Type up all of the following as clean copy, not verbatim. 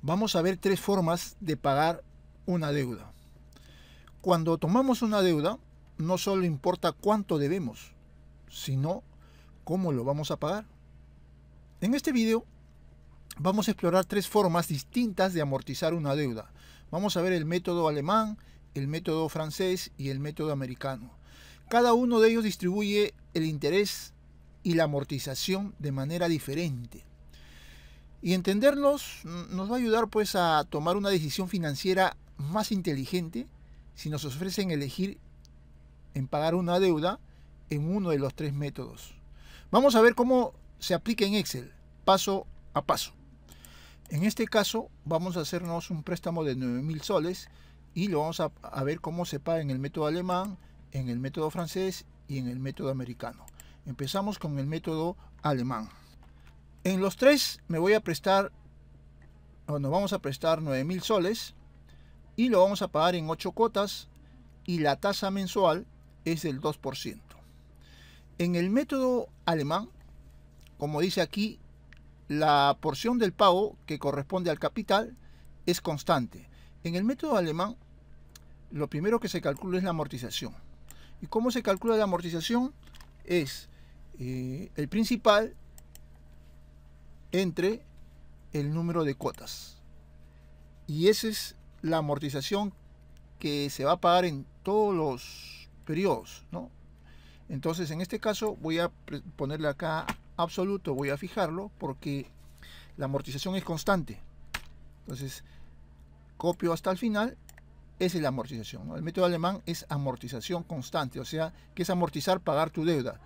Vamos a ver tres formas de pagar una deuda. Cuando tomamos una deuda, no solo importa cuánto debemos, sino cómo lo vamos a pagar. En este video vamos a explorar tres formas distintas de amortizar una deuda. Vamos a ver el método alemán, el método francés y el método americano. Cada uno de ellos distribuye el interés y la amortización de manera diferente. Y entenderlos nos va a ayudar pues a tomar una decisión financiera más inteligente si nos ofrecen elegir en pagar una deuda en uno de los tres métodos. Vamos a ver cómo se aplica en Excel, paso a paso. En este caso vamos a hacernos un préstamo de 9.000 soles y lo vamos a ver cómo se paga en el método alemán, en el método francés y en el método americano. Empezamos con el método alemán. En los tres nos vamos a prestar 9.000 soles y lo vamos a pagar en 8 cuotas y la tasa mensual es del 2%. En el método alemán, como dice aquí, la porción del pago que corresponde al capital es constante. En el método alemán, lo primero que se calcula es la amortización. ¿Y cómo se calcula la amortización? Es el principal entre el número de cuotas. Y esa es la amortización que se va a pagar en todos los periodos, ¿no? Entonces, en este caso voy a ponerle acá absoluto, voy a fijarlo porque la amortización es constante. Entonces, copio hasta el final, esa es la amortización, ¿no? El método alemán es amortización constante, o sea, que es amortizar, pagar tu deuda.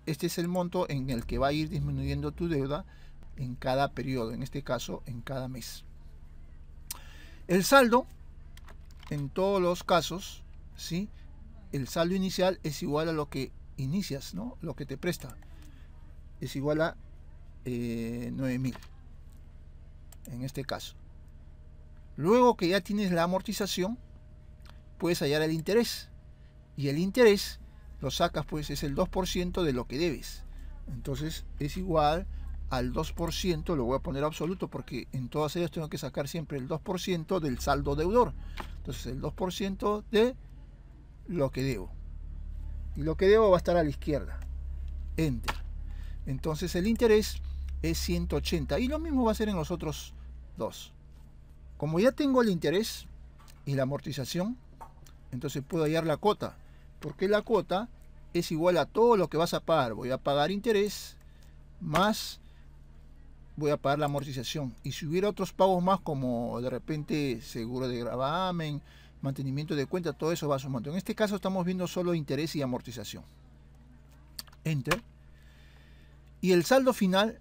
Este es el monto en el que va a ir disminuyendo tu deuda en cada periodo, en este caso en cada mes. El saldo, en todos los casos, ¿sí? El saldo inicial es igual a lo que inicias, ¿no? Lo que te presta. Es igual a 9.000, en este caso. Luego que ya tienes la amortización, puedes hallar el interés. Y el interés lo sacas, pues es el 2% de lo que debes. Entonces es igual al 2%, lo voy a poner absoluto porque en todas ellas tengo que sacar siempre el 2% del saldo deudor. Entonces el 2% de lo que debo. Y lo que debo va a estar a la izquierda. Enter. Entonces el interés es 180. Y lo mismo va a ser en los otros dos. Como ya tengo el interés y la amortización, entonces puedo hallar la cuota. Porque la cuota es igual a todo lo que vas a pagar. Voy a pagar interés más voy a pagar la amortización. Y si hubiera otros pagos más, como de repente seguro de gravamen, mantenimiento de cuenta, todo eso va sumando. En este caso estamos viendo solo interés y amortización. Enter. Y el saldo final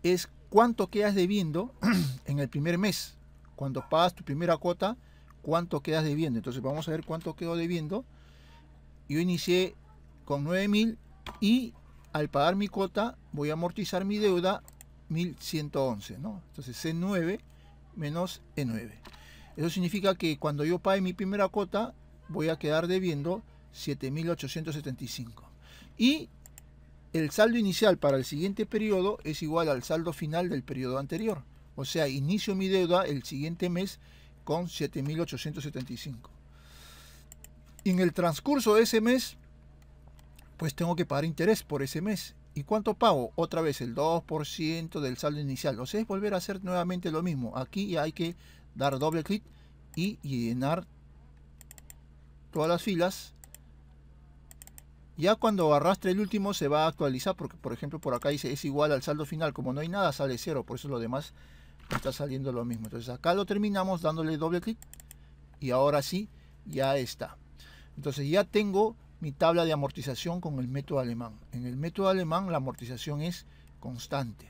es cuánto quedas debiendo en el primer mes. Cuando pagas tu primera cuota, cuánto quedas debiendo. Entonces vamos a ver cuánto quedo debiendo. Yo inicié con 9.000 y al pagar mi cuota voy a amortizar mi deuda 1.111, ¿no? Entonces C9 menos E9. Eso significa que cuando yo pague mi primera cuota voy a quedar debiendo 7.875. Y el saldo inicial para el siguiente periodo es igual al saldo final del periodo anterior. O sea, inicio mi deuda el siguiente mes con 7.875. Y en el transcurso de ese mes, pues tengo que pagar interés por ese mes. ¿Y cuánto pago? Otra vez el 2% del saldo inicial. O sea, es volver a hacer nuevamente lo mismo. Aquí ya hay que dar doble clic y llenar todas las filas. Ya cuando arrastre el último se va a actualizar, porque por ejemplo por acá dice es igual al saldo final. Como no hay nada, sale 0, por eso lo demás está saliendo lo mismo. Entonces acá lo terminamos dándole doble clic y ahora sí, ya está. Entonces ya tengo mi tabla de amortización con el método alemán. En el método alemán la amortización es constante.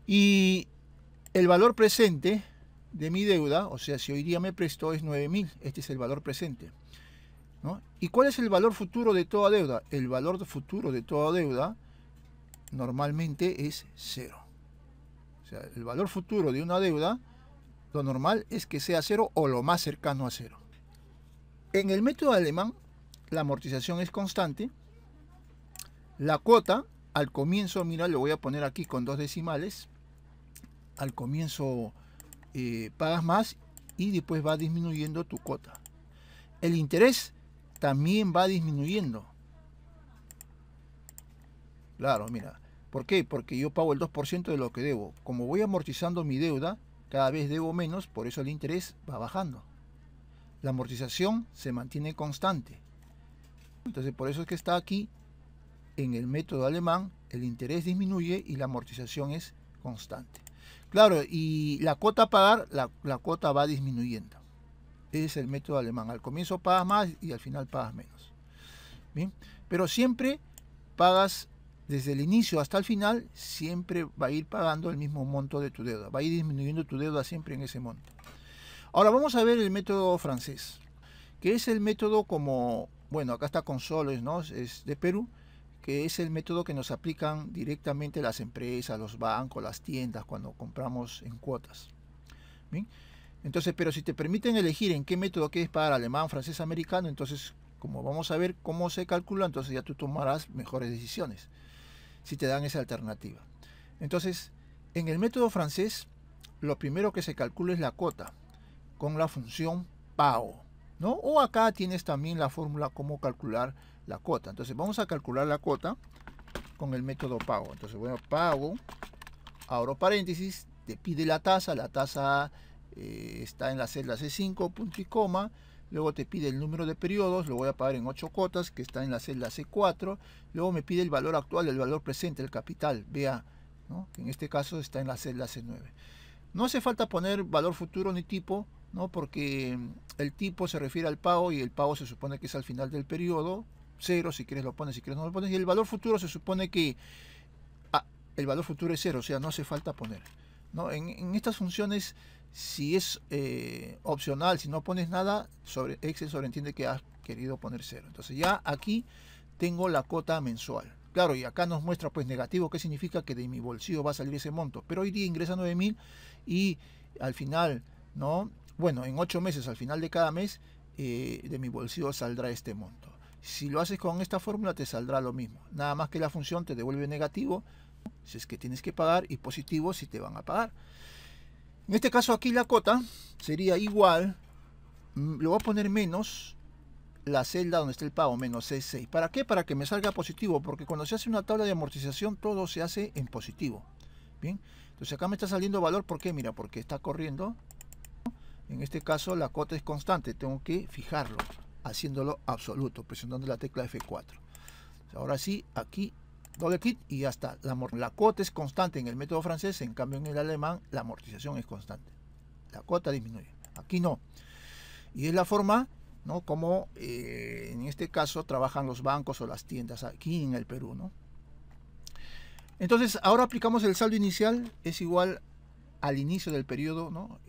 Y el valor presente de mi deuda, o sea, si hoy día me prestó es 9.000, este es el valor presente, ¿no? ¿Y cuál es el valor futuro de toda deuda? El valor futuro de toda deuda normalmente es 0. O sea, el valor futuro de una deuda, lo normal es que sea 0 o lo más cercano a 0. En el método alemán, la amortización es constante. La cuota, al comienzo, mira, lo voy a poner aquí con 2 decimales. Al comienzo pagas más y después va disminuyendo tu cuota. El interés también va disminuyendo. Claro, mira. ¿Por qué? Porque yo pago el 2% de lo que debo. Como voy amortizando mi deuda, cada vez debo menos, por eso el interés va bajando. La amortización se mantiene constante. Entonces, por eso es que está aquí, en el método alemán, el interés disminuye y la amortización es constante. Claro, y la cuota a pagar, la cuota va disminuyendo. Ese es el método alemán. Al comienzo pagas más y al final pagas menos. Bien, pero siempre pagas desde el inicio hasta el final, siempre va a ir pagando el mismo monto de tu deuda. Va a ir disminuyendo tu deuda siempre en ese monto. Ahora vamos a ver el método francés, que es el método como, bueno, acá está con soles, ¿no? Es de Perú, que es el método que nos aplican directamente las empresas, los bancos, las tiendas, cuando compramos en cuotas. ¿Bien? Entonces, pero si te permiten elegir en qué método quieres pagar, alemán, francés, americano, entonces, como vamos a ver cómo se calcula, entonces ya tú tomarás mejores decisiones, si te dan esa alternativa. Entonces, en el método francés, lo primero que se calcula es la cuota, con la función pago, ¿no? O acá tienes también la fórmula cómo calcular la cuota. Entonces, vamos a calcular la cuota con el método pago. Entonces, bueno, pago, abro paréntesis, te pide la tasa está en la celda C5, punto y coma. Luego te pide el número de periodos, lo voy a pagar en 8 cuotas, que está en la celda C4. Luego me pide el valor actual, el valor presente, el capital, vea, ¿no? Que en este caso está en la celda C9. No hace falta poner valor futuro ni tipo, ¿no? Porque el tipo se refiere al pago y el pago se supone que es al final del periodo. 0, si quieres lo pones, si quieres no lo pones. Y el valor futuro se supone que el valor futuro es 0, o sea, no hace falta poner, ¿no? En estas funciones, si es opcional, si no pones nada, Excel sobreentiende que has querido poner 0. Entonces ya aquí tengo la cuota mensual. Claro, y acá nos muestra pues negativo, que significa que de mi bolsillo va a salir ese monto. Pero hoy día ingresa 9.000 y al final, ¿no? Bueno, en 8 meses, al final de cada mes, de mi bolsillo saldrá este monto. Si lo haces con esta fórmula, te saldrá lo mismo. Nada más que la función te devuelve negativo si es que tienes que pagar y positivo si te van a pagar. En este caso aquí la cuota sería igual, le voy a poner menos la celda donde está el pago, menos C6. ¿Para qué? Para que me salga positivo, porque cuando se hace una tabla de amortización todo se hace en positivo. Bien, entonces acá me está saliendo valor, ¿por qué? Mira, porque está corriendo. En este caso la cuota es constante, tengo que fijarlo, haciéndolo absoluto, presionando la tecla F4. Ahora sí, aquí doble clic y ya está. La cuota es constante en el método francés, en cambio en el alemán la amortización es constante. La cuota disminuye. Aquí no. Y es la forma, ¿no? Como en este caso trabajan los bancos o las tiendas aquí en el Perú, ¿no? Entonces ahora aplicamos el saldo inicial, es igual al inicio del periodo, ¿no?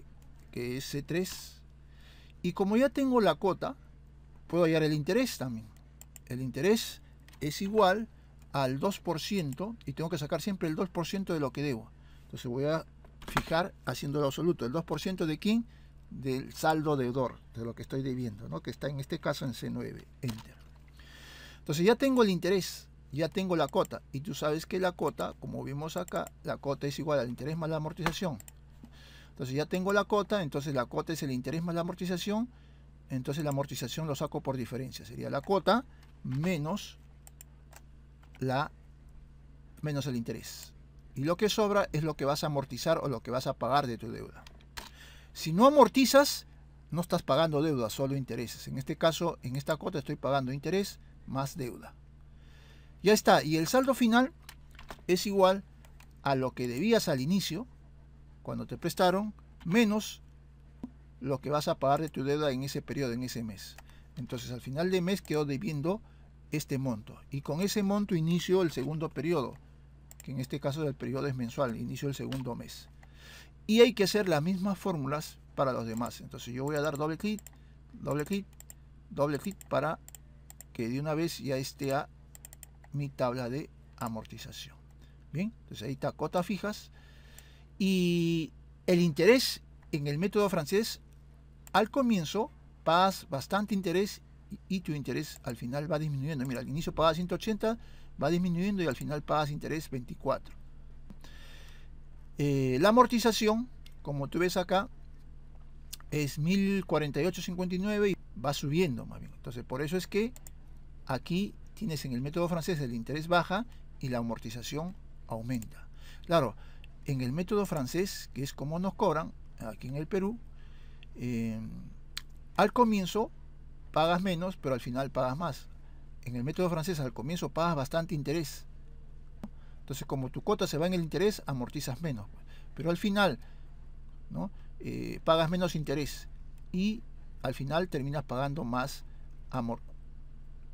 Que es C3. Y como ya tengo la cuota, puedo hallar el interés también. El interés es igual al 2% y tengo que sacar siempre el 2% de lo que debo. Entonces voy a fijar haciéndolo absoluto. ¿El 2% de quién? Del saldo deudor, de lo que estoy debiendo, ¿no? Que está en este caso en C9. Enter. Entonces ya tengo el interés, ya tengo la cuota. Y tú sabes que la cuota, como vimos acá, la cuota es igual al interés más la amortización. Entonces ya tengo la cuota, entonces la cuota es el interés más la amortización. Entonces la amortización lo saco por diferencia. Sería la cuota menos el interés. Y lo que sobra es lo que vas a amortizar o lo que vas a pagar de tu deuda. Si no amortizas, no estás pagando deuda, solo intereses. En este caso, en esta cuota estoy pagando interés más deuda. Ya está. Y el saldo final es igual a lo que debías al inicio, cuando te prestaron, menos lo que vas a pagar de tu deuda en ese periodo, en ese mes. Entonces al final de mes quedo debiendo este monto. Y con ese monto inicio el segundo periodo, que en este caso el periodo es mensual, inicio el segundo mes. Y hay que hacer las mismas fórmulas para los demás. Entonces yo voy a dar doble clic, doble clic, doble clic para que de una vez ya esté a mi tabla de amortización. Bien, entonces ahí está cuotas fijas. Y el interés en el método francés, al comienzo pagas bastante interés y tu interés al final va disminuyendo. Mira, al inicio pagas 180, va disminuyendo y al final pagas interés 24. La amortización, como tú ves acá, es 1048,59 y va subiendo más bien. Entonces, por eso es que aquí tienes en el método francés el interés baja y la amortización aumenta. Claro, en el método francés, que es como nos cobran aquí en el Perú, al comienzo pagas menos, pero al final pagas más. En el método francés al comienzo pagas bastante interés. Entonces, como tu cuota se va en el interés, amortizas menos. Pero al final, ¿no? Pagas menos interés y al final terminas pagando más,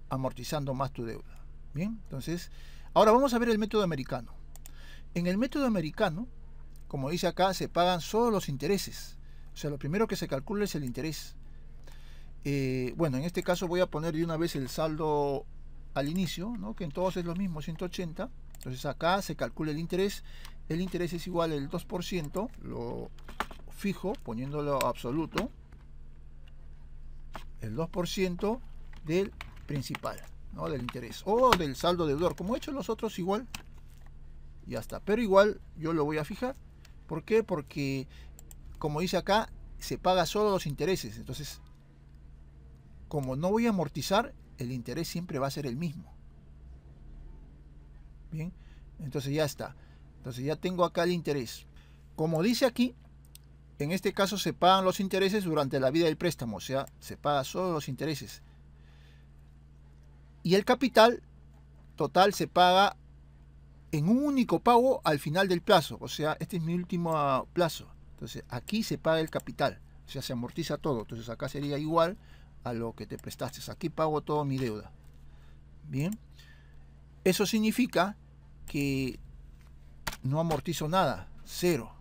amortizando más tu deuda. Bien, entonces, ahora vamos a ver el método americano. En el método americano, como dice acá, se pagan solo los intereses. O sea, lo primero que se calcula es el interés. Bueno, en este caso voy a poner de una vez el saldo al inicio, ¿no? Que en todos es lo mismo, 180. Entonces acá se calcula el interés. El interés es igual al 2%, lo fijo poniéndolo absoluto, el 2% del principal, ¿no? Del interés o del saldo deudor, como he hecho los otros igual, ya está. Pero igual yo lo voy a fijar. ¿Por qué? Porque como dice acá, se paga solo los intereses. Entonces, como no voy a amortizar, el interés siempre va a ser el mismo. Bien, entonces ya está. Entonces ya tengo acá el interés. Como dice aquí, en este caso se pagan los intereses durante la vida del préstamo, o sea, se paga solo los intereses. Y el capital total se paga en un único pago al final del plazo, o sea, este es mi último plazo. Entonces aquí se paga el capital, o sea, se amortiza todo. Entonces acá sería igual a lo que te prestaste. Aquí pago toda mi deuda. Bien, eso significa que no amortizo nada, cero.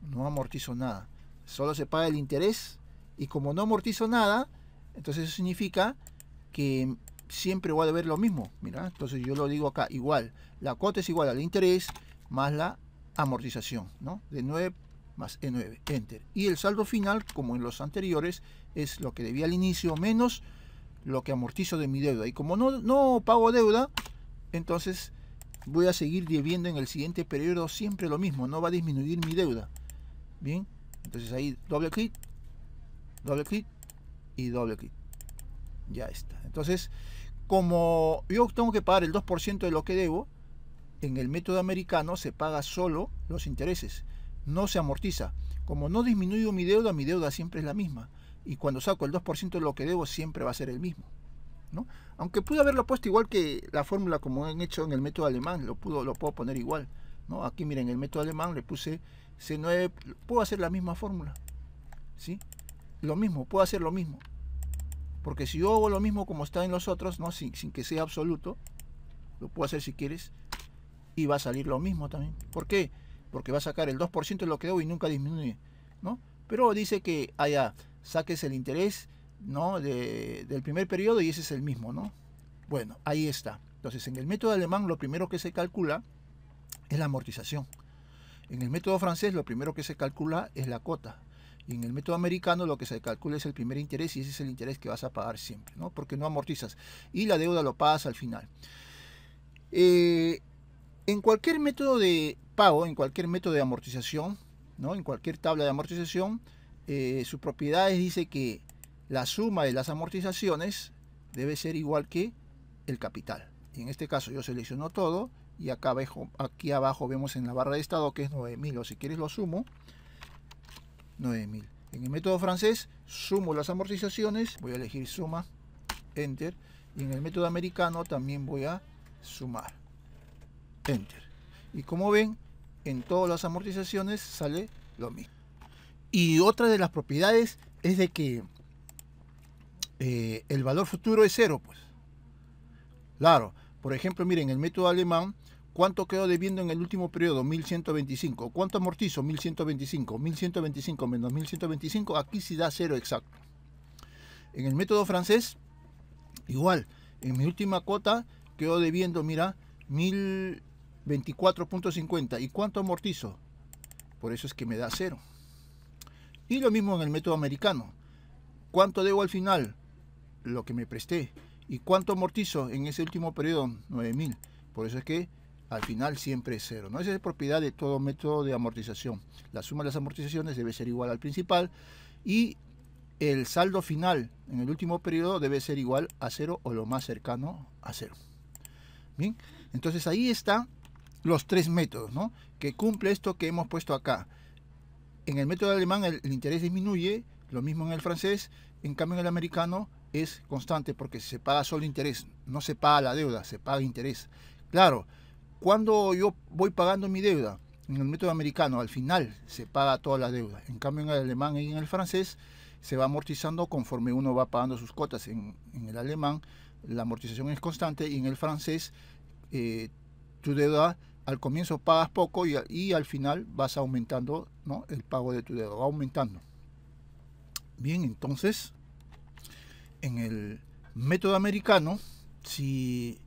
No amortizo nada, solo se paga el interés. Y como no amortizo nada, entonces eso significa que siempre voy a deber lo mismo. Mira, entonces yo lo digo acá, igual, la cuota es igual al interés más la amortización, ¿no? De 9 más E9, enter. Y el saldo final, como en los anteriores, es lo que debía al inicio menos lo que amortizo de mi deuda. Y como no pago deuda, entonces voy a seguir debiendo en el siguiente periodo siempre lo mismo, no va a disminuir mi deuda. Bien, entonces ahí doble clic y doble clic. Ya está. Entonces, como yo tengo que pagar el 2% de lo que debo, en el método americano se paga solo los intereses, no se amortiza. Como no disminuyo mi deuda siempre es la misma. Y cuando saco el 2% de lo que debo, siempre va a ser el mismo, ¿no? Aunque pude haberlo puesto igual que la fórmula como han hecho en el método alemán, lo puedo poner igual, ¿no? Aquí miren, en el método alemán le puse C9, puedo hacer la misma fórmula, ¿sí? Lo mismo, puedo hacer lo mismo. Porque si yo hago lo mismo como está en los otros, ¿no? Sin que sea absoluto, lo puedo hacer si quieres, y va a salir lo mismo también. ¿Por qué? Porque va a sacar el 2% de lo que debo y nunca disminuye, ¿no? Pero dice que allá saques el interés, ¿no? Del primer periodo y ese es el mismo, ¿no? Bueno, ahí está. Entonces, en el método alemán lo primero que se calcula es la amortización. En el método francés lo primero que se calcula es la cuota. Y en el método americano lo que se calcula es el primer interés y ese es el interés que vas a pagar siempre, ¿no? Porque no amortizas. Y la deuda lo pagas al final. En cualquier método de pago, en cualquier método de amortización, ¿no? En cualquier tabla de amortización, sus propiedades dice que la suma de las amortizaciones debe ser igual que el capital. Y en este caso yo selecciono todo y acá aquí abajo vemos en la barra de estado que es 9.000, o si quieres lo sumo, 9.000. En el método francés sumo las amortizaciones, voy a elegir suma, enter, y en el método americano también voy a sumar, enter. Y como ven, en todas las amortizaciones sale lo mismo. Y otra de las propiedades es de que el valor futuro es cero, pues. Claro, por ejemplo, miren, el método alemán, ¿cuánto quedo debiendo en el último periodo? 1125. ¿Cuánto amortizo? 1125. 1125 menos 1125, aquí sí da cero exacto. En el método francés, igual, en mi última cuota quedo debiendo, mira, 1024.50. ¿Y cuánto amortizo? Por eso es que me da cero. Y lo mismo en el método americano. ¿Cuánto debo al final? Lo que me presté. ¿Y cuánto amortizo en ese último periodo? 9.000. Por eso es que al final siempre es cero, ¿no? Esa es propiedad de todo método de amortización. La suma de las amortizaciones debe ser igual al principal y el saldo final en el último periodo debe ser igual a cero o lo más cercano a cero. Bien, entonces ahí están los tres métodos, ¿no? Que cumple esto que hemos puesto acá. En el método alemán el interés disminuye, lo mismo en el francés, en cambio en el americano es constante porque se paga solo interés, no se paga la deuda, se paga interés. Claro, cuando yo voy pagando mi deuda en el método americano, al final se paga toda la deuda. En cambio en el alemán y en el francés se va amortizando conforme uno va pagando sus cuotas. En el alemán la amortización es constante y en el francés tu deuda al comienzo pagas poco y al final vas aumentando, ¿no? El pago de tu deuda, va aumentando. Bien, entonces en el método americano, si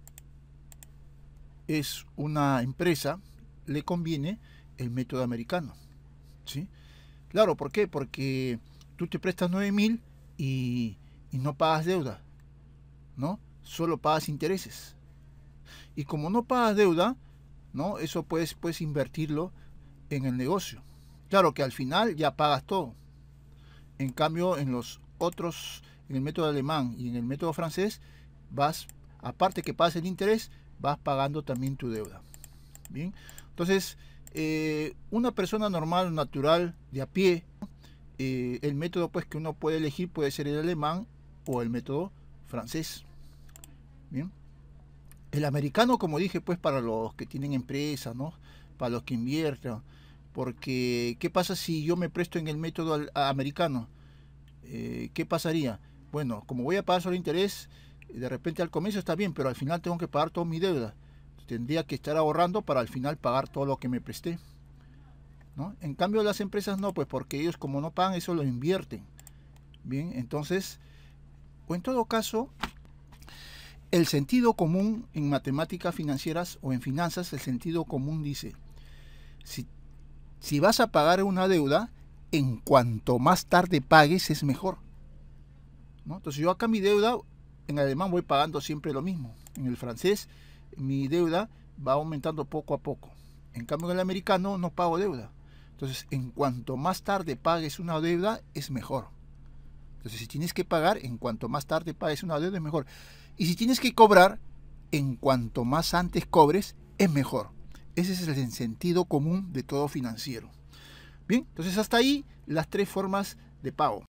es una empresa, le conviene el método americano, ¿sí? Claro, ¿por qué? Porque tú te prestas 9.000 y no pagas deuda, ¿no? Solo pagas intereses. Y como no pagas deuda, ¿no? Eso puedes invertirlo en el negocio. Claro que al final ya pagas todo. En cambio, en los otros, en el método alemán y en el método francés, vas, aparte que pagas el interés, vas pagando también tu deuda. Bien, entonces, una persona normal, natural, de a pie, el método pues que uno puede elegir puede ser el alemán o el método francés. Bien, el americano, como dije, pues para los que tienen empresa, ¿no? Para los que invierten, porque ¿qué pasa si yo me presto en el método americano? ¿Qué pasaría? Bueno, como voy a pagar solo interés, de repente al comienzo está bien, pero al final tengo que pagar toda mi deuda. Tendría que estar ahorrando para al final pagar todo lo que me presté, ¿no? En cambio las empresas no, pues porque ellos como no pagan eso lo invierten. Bien, entonces, o en todo caso, el sentido común en matemáticas financieras o en finanzas, el sentido común dice, si vas a pagar una deuda, en cuanto más tarde pagues es mejor, ¿no? Entonces yo acá mi deuda, en alemán voy pagando siempre lo mismo. En el francés mi deuda va aumentando poco a poco. En cambio en el americano no pago deuda. Entonces en cuanto más tarde pagues una deuda es mejor. Entonces si tienes que pagar, en cuanto más tarde pagues una deuda es mejor. Y si tienes que cobrar, en cuanto más antes cobres es mejor. Ese es el sentido común de todo financiero. Bien, entonces hasta ahí las tres formas de pago.